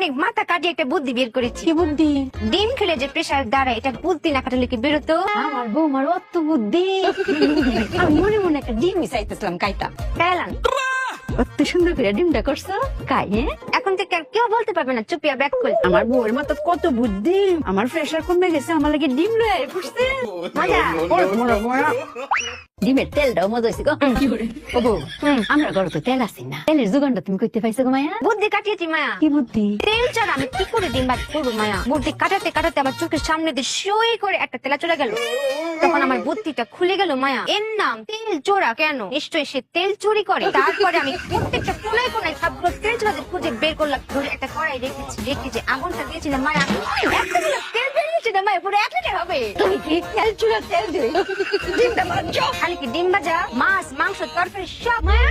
অনেক মাথা কাটিয়ে একটা বুদ্ধি বের করেছি। কি বুদ্ধি? ডিম খেলে যে প্রেসার দাঁড়ায়, এটা বুদ্ধি না কাটালে কি বেরোতো? আমার বৌমার অত বুদ্ধি। আমি মনে মনে একটা ডিম চাইতেছিলাম কাইটা। খেলাম। অত সুন্দর করে ডিমটা করছো কাই। এখন থেকে আর কেউ বলতে পারবে না চুপিয়া ব্যাক করলে। আমার বউয়ের মাথা কত বুদ্ধি। আমার প্রেসার কমে গেছে, আমার লাগে ডিম লয়ে পড়ছে। মজা। ডিমের তেলটাও মজা হয়েছে গো। ও বউ, আমরা ঘরে তো তেল আছে না, তেলের যোগানটা তুমি করতে পাইছো গো মায়া? বুদ্ধি কাটিয়েছি মায়া। কি বুদ্ধি? তেল ছাড়া আমি কি করে ডিম ভাজ করবো মায়া? বুদ্ধি কাটাতে কাটাতে আমার চোখের সামনে দিয়ে সই করে একটা তেলা চলে গেল। তখন আমার বুদ্ধিটা খুলে গেল মায়া। এর নাম তেল চোরা। কেন? নিশ্চয়ই সে তেল চুরি করে। তারপরে আমি প্রত্যেকটা কোনায় কোনায় সবগুলো তেল চোরাদের খুঁজে বের করলাম। ধরে একটা কড়াই রেখে যে আগুনটা দিয়েছিলাম মায়া, একটা দিলে তেল বেরিয়েছে না মায়া, পুরো 1 লিটার হবে। তুমি কি তেল চুলা তেল দিই ডিমটা ভাজছো? খালি কি ডিম ভাজা, মাছ, মাংস, তরকারি সব মায়া।